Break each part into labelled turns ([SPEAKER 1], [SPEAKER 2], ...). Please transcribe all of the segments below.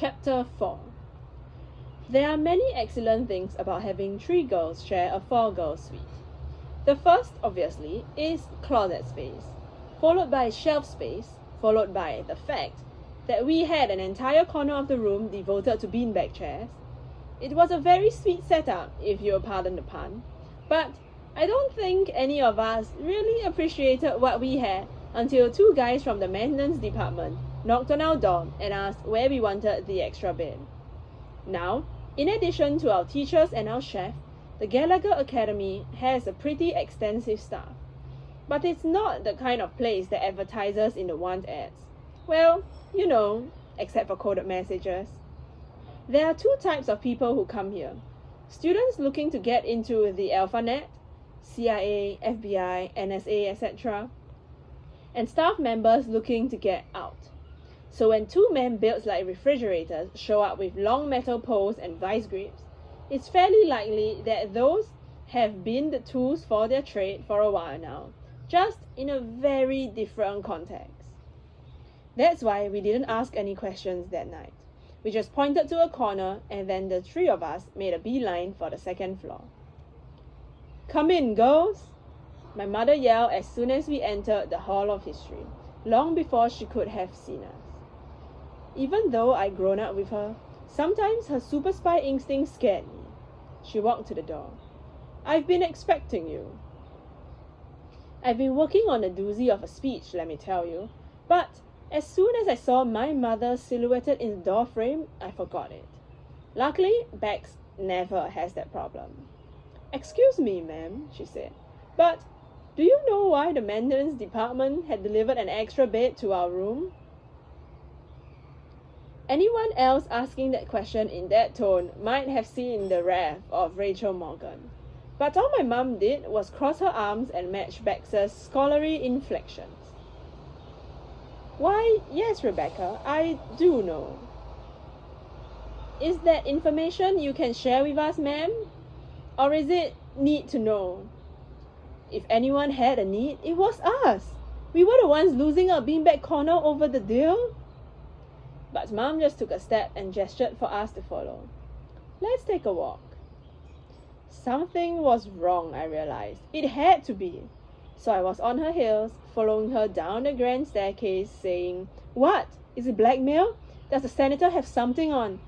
[SPEAKER 1] Chapter 4. There are many excellent things about having 3 girls share a 4-girl suite. The first, obviously, is closet space, followed by shelf space, followed by the fact that we had an entire corner of the room devoted to beanbag chairs. It was a very sweet setup, if you'll pardon the pun, but I don't think any of us really appreciated what we had until 2 guys from the maintenance department knocked on our door and asked where we wanted the extra bed. Now, in addition to our teachers and our chef, the Gallagher Academy has a pretty extensive staff. But it's not the kind of place that advertises in the want ads. Well, you know, except for coded messages. There are 2 types of people who come here. Students looking to get into the AlphaNet, CIA, FBI, NSA, etc. and staff members looking to get out. So when 2 men built like refrigerators show up with long metal poles and vice grips, it's fairly likely that those have been the tools for their trade for a while now, just in a very different context. That's why we didn't ask any questions that night. We just pointed to a corner and then the 3 of us made a beeline for the 2nd floor. "Come in, girls!" my mother yelled as soon as we entered the Hall of History, long before she could have seen us. Even though I'd grown up with her, sometimes her super spy instinct scared me. She walked to the door. "I've been expecting you." I've been working on a doozy of a speech, let me tell you, but as soon as I saw my mother silhouetted in the doorframe, I forgot it. Luckily, Bex never has that problem. "Excuse me, ma'am," she said, "but do you know why the maintenance department had delivered an extra bed to our room?" Anyone else asking that question in that tone might have seen the wrath of Rachel Morgan. But all my mum did was cross her arms and match Bex's scholarly inflections. "Why, yes, Rebecca, I do know." "Is that information you can share with us, ma'am? Or is it need to know?" If anyone had a need, it was us. We were the ones losing our beanbag corner over the deal. But Mum just took a step and gestured for us to follow. "Let's take a walk." Something was wrong, I realized. It had to be. So I was on her heels, following her down the grand staircase, saying, "What? Is it blackmail? Does the senator have something on?"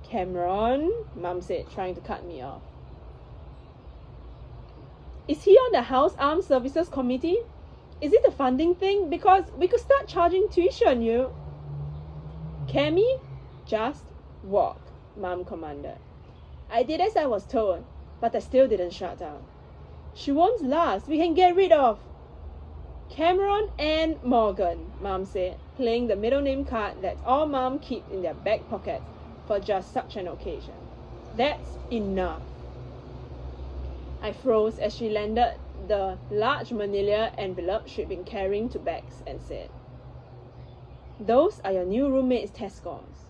[SPEAKER 1] "Cameron," Mum said, trying to cut me off. "Is he on the House Armed Services Committee? Is it a funding thing? Because we could start charging tuition, you..." "Cammy, just walk," Mum commanded. I did as I was told, but I still didn't shut up. "She won't last. We can get rid of..." "Cameron and Morgan," Mum said, playing the middle name card that all Mum keep in their back pocket for just such an occasion. "That's enough." I froze as she landed the large manila envelope she'd been carrying to Bex and said, "Those are your new roommate's test scores."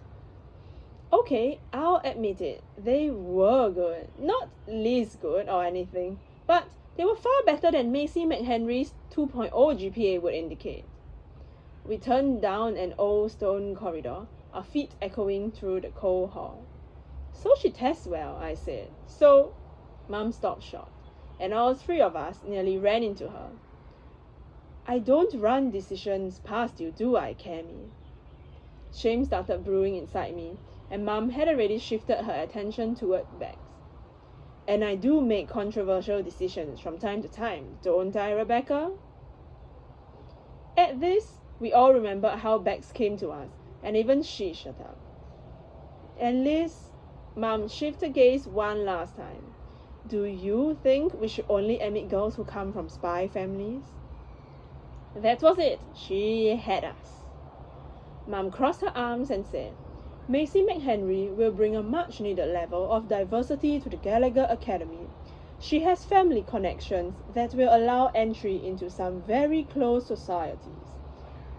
[SPEAKER 1] Okay, I'll admit it, they were good. Not least good or anything, but they were far better than Macy McHenry's 2.0 GPA would indicate. We turned down an old stone corridor, our feet echoing through the cold hall. "So she tests well," I said. "So..." Mum stopped short, and all 3 of us nearly ran into her. "I don't run decisions past you, do I, Cammy?" Shame started brewing inside me, and Mum had already shifted her attention toward Bex. "And I do make controversial decisions from time to time, don't I, Rebecca?" At this, we all remembered how Bex came to us, and even she shut up. "And Liz," Mum shifted gaze one last time. "Do you think we should only admit girls who come from spy families?" That was it. She had us. Mum crossed her arms and said, "Macy McHenry will bring a much-needed level of diversity to the Gallagher Academy. She has family connections that will allow entry into some very close societies.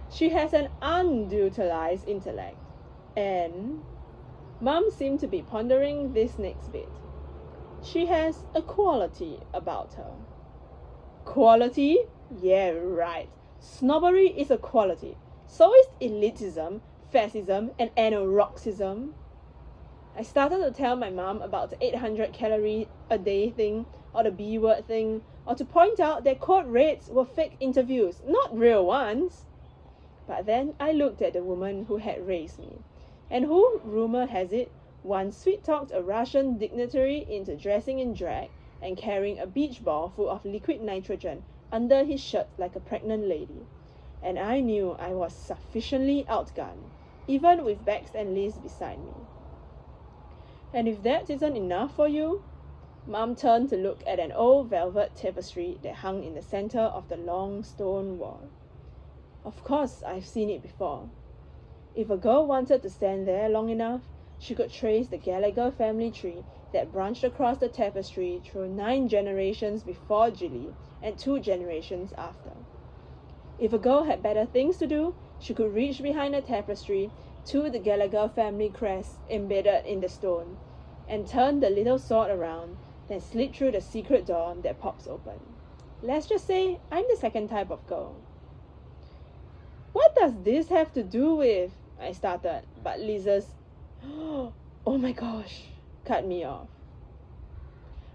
[SPEAKER 1] She has an underutilized intellect. And..." Mum seemed to be pondering this next bit. "She has a quality about her." Quality? Yeah, right. Snobbery is a quality. So is elitism, fascism, and anorexicism. I started to tell my mom about the 800 calorie a day thing, or the B word thing, or to point out that court rates were fake interviews, not real ones. But then I looked at the woman who had raised me, and who, rumor has it, once sweet-talked a Russian dignitary into dressing in drag and carrying a beach ball full of liquid nitrogen under his shirt like a pregnant lady. And I knew I was sufficiently outgunned, even with Bex and Liz beside me. And if that isn't enough for you, Mom turned to look at an old velvet tapestry that hung in the center of the long stone wall. Of course, I've seen it before. If a girl wanted to stand there long enough, she could trace the Gallagher family tree that branched across the tapestry through 9 generations before Julie and 2 generations after. If a girl had better things to do, she could reach behind the tapestry to the Gallagher family crest embedded in the stone, and turn the little sword around, then slip through the secret door that pops open. Let's just say I'm the second type of girl. What does this have to do with? I started, but Liz's "Oh my gosh" cut me off.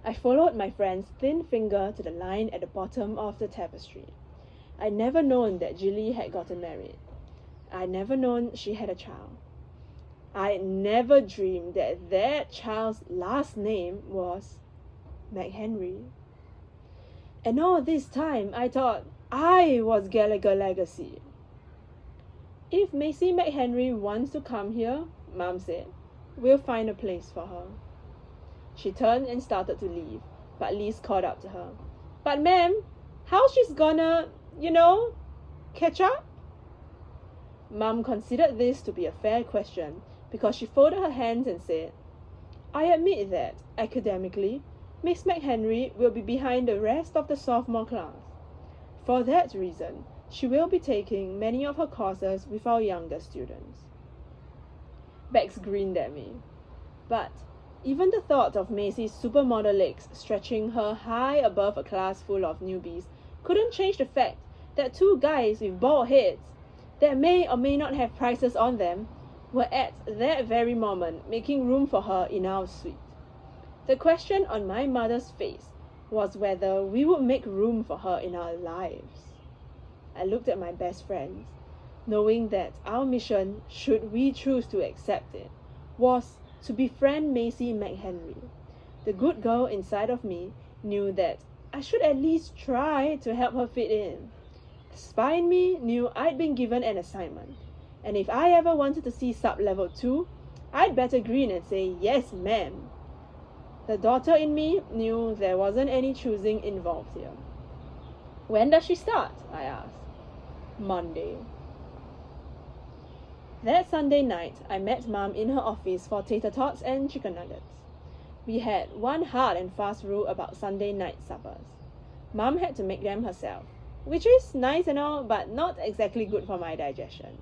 [SPEAKER 1] I followed my friend's thin finger to the line at the bottom of the tapestry. I'd never known that Julie had gotten married. I'd never known she had a child. I'd never dreamed that that child's last name was McHenry. And all this time, I thought I was Gallagher legacy. If Macy McHenry wants to come here, Mom said, we'll find a place for her. She turned and started to leave, but Liz caught up to her. But ma'am, how she's gonna, catch up? Mom considered this to be a fair question because she folded her hands and said, I admit that, academically, Miss McHenry will be behind the rest of the sophomore class. For that reason, she will be taking many of her courses with our younger students. Bex grinned at me. But even the thought of Macy's supermodel legs stretching her high above a class full of newbies couldn't change the fact that 2 guys with bald heads that may or may not have prices on them were at that very moment making room for her in our suite. The question on my mother's face was whether we would make room for her in our lives. I looked at my best friends, knowing that our mission, should we choose to accept it, was to befriend Macy McHenry. The good girl inside of me knew that I should at least try to help her fit in. The spy in me knew I'd been given an assignment, and if I ever wanted to see sub-level 2, I'd better grin and say, yes ma'am. The daughter in me knew there wasn't any choosing involved here. When does she start? I asked. Monday. That Sunday night, I met Mom in her office for tater tots and chicken nuggets. We had one hard and fast rule about Sunday night suppers. Mom had to make them herself, which is nice and all, but not exactly good for my digestion.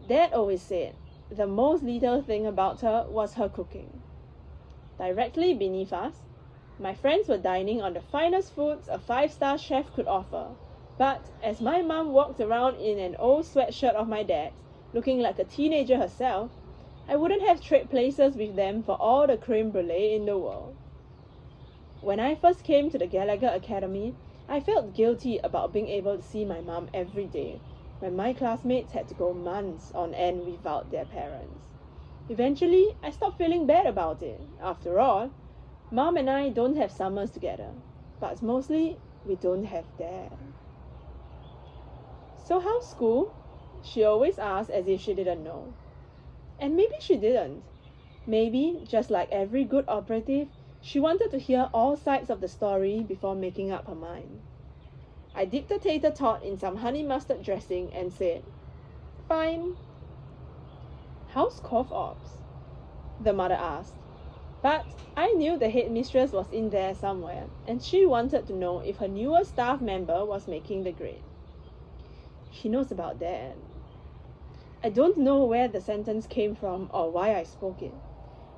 [SPEAKER 1] Dad always said the most lethal thing about her was her cooking. Directly beneath us, my friends were dining on the finest foods a 5-star chef could offer, but as my mom walked around in an old sweatshirt of my dad's, looking like a teenager herself, I wouldn't have traded places with them for all the creme brulee in the world. When I first came to the Gallagher Academy, I felt guilty about being able to see my mom every day, when my classmates had to go months on end without their parents. Eventually, I stopped feeling bad about it. After all, Mom and I don't have summers together, but mostly we don't have Dad. So how's school? She always asked as if she didn't know. And maybe she didn't. Maybe, just like every good operative, she wanted to hear all sides of the story before making up her mind. I dipped the tater tot in some honey mustard dressing and said, Fine. How's cough ops? The mother asked. But I knew the headmistress was in there somewhere, and she wanted to know if her newest staff member was making the grade. She knows about that. I don't know where the sentence came from or why I spoke it.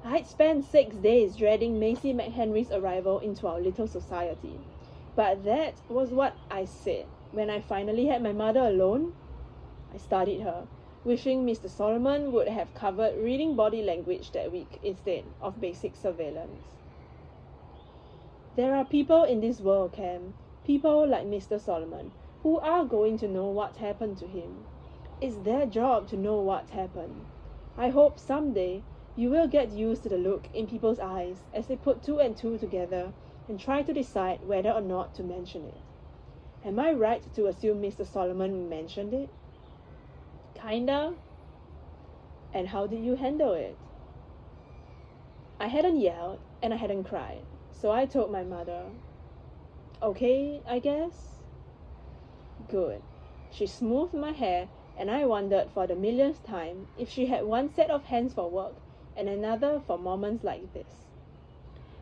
[SPEAKER 1] I'd spent 6 days dreading Macy McHenry's arrival into our little society. But that was what I said when I finally had my mother alone. I studied her, wishing Mr. Solomon would have covered reading body language that week instead of basic surveillance. There are people in this world, Cam, people like Mr. Solomon, who are going to know what happened to him. It's their job to know what happened. I hope someday you will get used to the look in people's eyes as they put two and two together and try to decide whether or not to mention it. Am I right to assume Mr. Solomon mentioned it? Kinda. And how did you handle it? I hadn't yelled and I hadn't cried, so I told my mother. Okay, I guess. Good. She smoothed my hair, and I wondered for the millionth time if she had one set of hands for work and another for moments like this.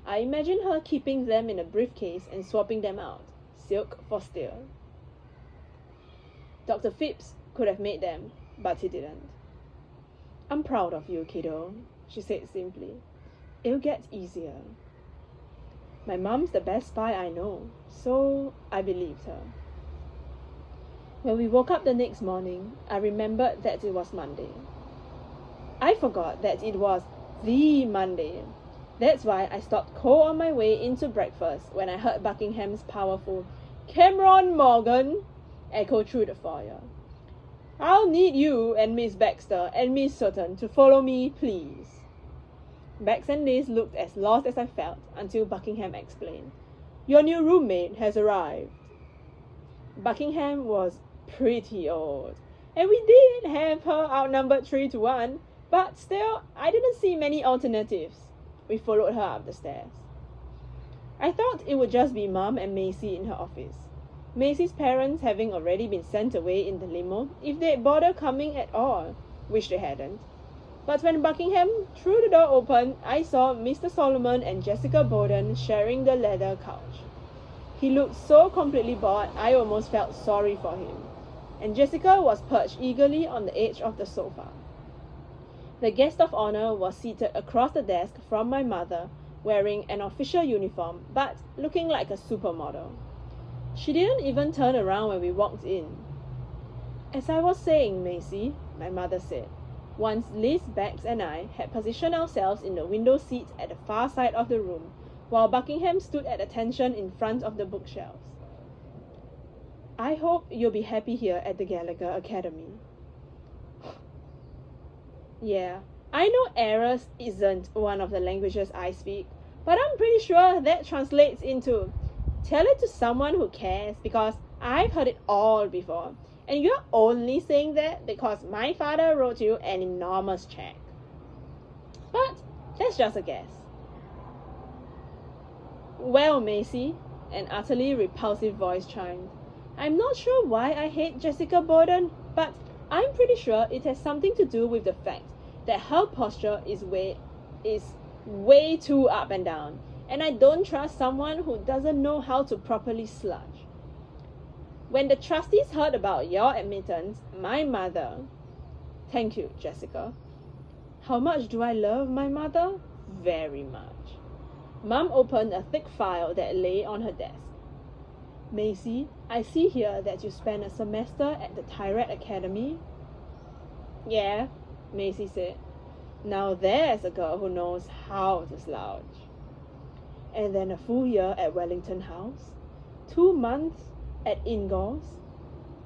[SPEAKER 1] I imagined her keeping them in a briefcase and swapping them out, silk for steel. Dr. Phipps could have made them, but he didn't. I'm proud of you, kiddo, she said simply. It'll get easier. My mom's the best spy I know, so I believed her. When we woke up the next morning, I remembered that it was Monday. I forgot that it was the Monday. That's why I stopped cold on my way into breakfast when I heard Buckingham's powerful "Cameron Morgan" echo through the foyer. I'll need you and Miss Baxter and Miss Sutton to follow me, please. Bax and Liz looked as lost as I felt until Buckingham explained. Your new roommate has arrived. Buckingham was pretty old, and we did have her outnumbered 3-1, but still, I didn't see many alternatives. We followed her up the stairs. I thought it would just be Mum and Macy in her office. Macy's parents having already been sent away in the limo if they'd bother coming at all, which they hadn't. But when Buckingham threw the door open, I saw Mr. Solomon and Jessica Bowden sharing the leather couch. He looked so completely bored, I almost felt sorry for him, and Jessica was perched eagerly on the edge of the sofa. The guest of honor was seated across the desk from my mother, wearing an official uniform, but looking like a supermodel. She didn't even turn around when we walked in. As I was saying, Macy, my mother said, once Liz, Bax, and I had positioned ourselves in the window seat at the far side of the room, while Buckingham stood at attention in front of the bookshelves. I hope you'll be happy here at the Gallagher Academy. Yeah, I know Eros isn't one of the languages I speak, but I'm pretty sure that translates into tell it to someone who cares, because I've heard it all before, and you're only saying that because my father wrote you an enormous check. But that's just a guess. Well, Macy, an utterly repulsive voice chimed. I'm not sure why I hate Jessica Bowden, but I'm pretty sure it has something to do with the fact that her posture is way too up and down, and I don't trust someone who doesn't know how to properly sludge. When the trustees heard about your admittance, my mother... Thank you, Jessica. How much do I love my mother? Very much. Mum opened a thick file that lay on her desk. Macy, I see here that you spent a semester at the Tyrant Academy. Yeah, Macy said. Now there's a girl who knows how to slouch. And then a full year at Wellington House. 2 months at Ingalls.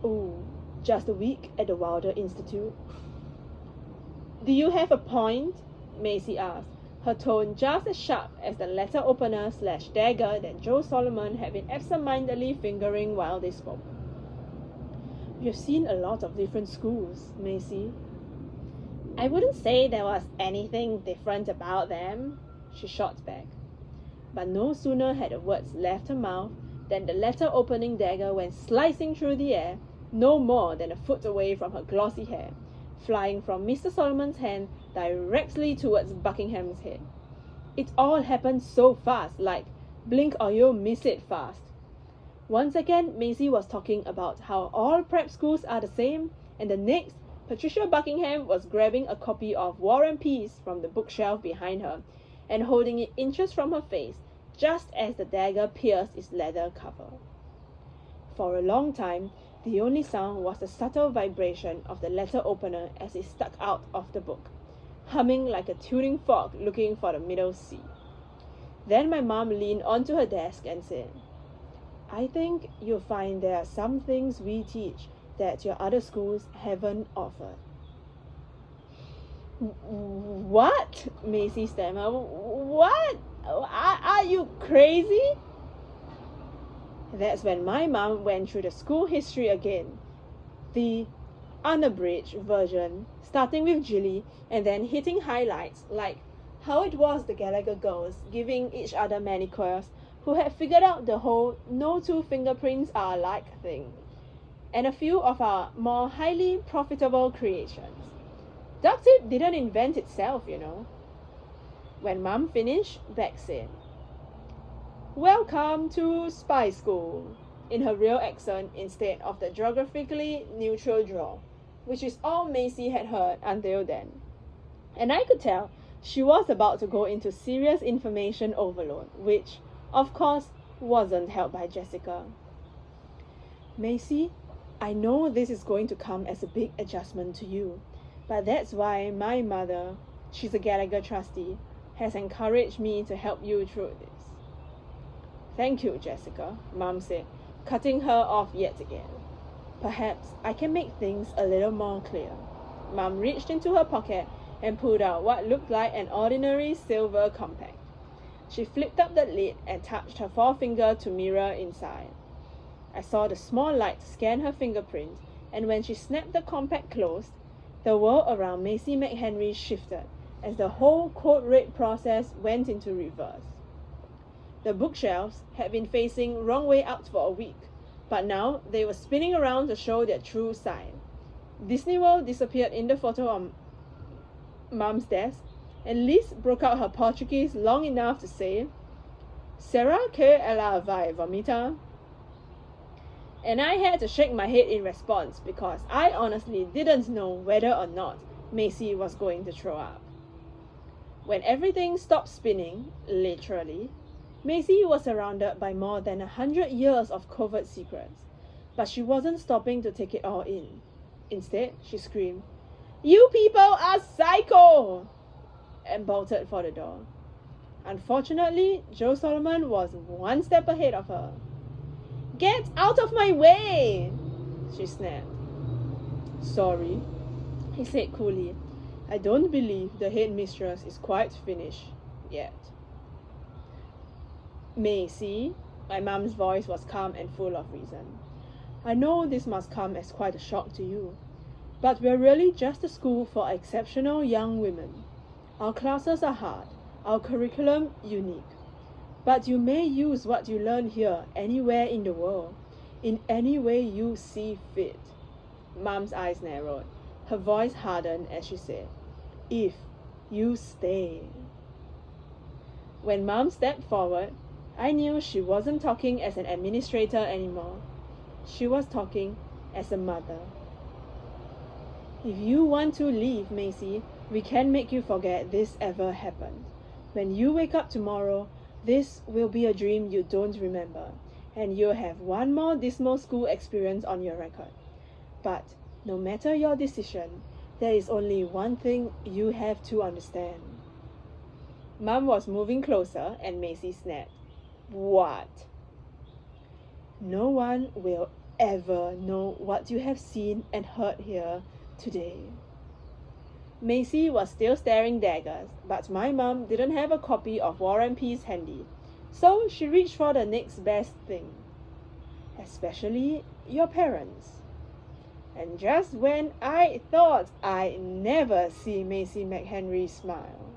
[SPEAKER 1] Ooh, just a week at the Wilder Institute. Do you have a point? Macy asked, her tone just as sharp as the letter opener / dagger that Joe Solomon had been absent-mindedly fingering while they spoke. You've seen a lot of different schools, Macy. I wouldn't say there was anything different about them, she shot back. But no sooner had the words left her mouth than the letter-opening dagger went slicing through the air, no more than a foot away from her glossy hair, flying from Mr. Solomon's hand directly towards Buckingham's head. It all happened so fast, like blink or you'll miss it fast. Once again, Macy was talking about how all prep schools are the same, and the next, Patricia Buckingham was grabbing a copy of War and Peace from the bookshelf behind her and holding it inches from her face, just as the dagger pierced its leather cover. For a long time, The only sound was the subtle vibration of the letter opener as it stuck out of the book, humming like a tuning fork looking for the middle C. Then my mom leaned onto her desk and said, "I think you'll find there are some things we teach that your other schools haven't offered." "What?" Macy stammered. "What? Are you crazy?" That's when my mom went through the school history again, the unabridged version, starting with Jilly and then hitting highlights like how it was the Gallagher girls giving each other manicures who had figured out the whole no two fingerprints are alike thing, and a few of our more highly profitable creations. Duct tape didn't invent itself, you know. When Mum finished, Beck said, "Welcome to Spy School," in her real accent instead of the geographically neutral drawl, which is all Macy had heard until then. And I could tell she was about to go into serious information overload, which, of course, wasn't helped by Jessica. "Macy, I know this is going to come as a big adjustment to you, but that's why my mother, she's a Gallagher trustee, has encouraged me to help you through this." "Thank you, Jessica," Mum said, cutting her off yet again. "Perhaps I can make things a little more clear." Mum reached into her pocket and pulled out what looked like an ordinary silver compact. She flipped up the lid and touched her forefinger to mirror inside. I saw the small light scan her fingerprint, and when she snapped the compact closed, the world around Macy McHenry shifted as the whole code red process went into reverse. The bookshelves had been facing wrong way out for a week, but now they were spinning around to show their true side. Disney World disappeared in the photo on Mum's desk, and Liz broke out her Portuguese long enough to say, "Será que ela vai vomitar?" And I had to shake my head in response because I honestly didn't know whether or not Macy was going to throw up. When everything stopped spinning, literally, Macy was surrounded by more than 100 years of covert secrets, but she wasn't stopping to take it all in. Instead, she screamed, "You people are psycho!" and bolted for the door. Unfortunately, Joe Solomon was one step ahead of her. "Get out of my way!" she snapped. "Sorry," he said coolly. "I don't believe the headmistress is quite finished yet." "Macy," my mum's voice was calm and full of reason, "I know this must come as quite a shock to you, but we're really just a school for exceptional young women. Our classes are hard, our curriculum unique. But you may use what you learn here anywhere in the world, in any way you see fit." Mum's eyes narrowed. Her voice hardened as she said, "If you stay." When Mum stepped forward, I knew she wasn't talking as an administrator anymore. She was talking as a mother. "If you want to leave, Macy, we can't make you forget this ever happened. When you wake up tomorrow, this will be a dream you don't remember, and you'll have one more dismal school experience on your record. But no matter your decision, there is only one thing you have to understand." Mum was moving closer, and Macy snapped, "What?" "No one will ever know what you have seen and heard here today." Macy was still staring daggers, but my mum didn't have a copy of War and Peace handy, so she reached for the next best thing. "Especially your parents." And just when I thought I'd never see Macy McHenry smile,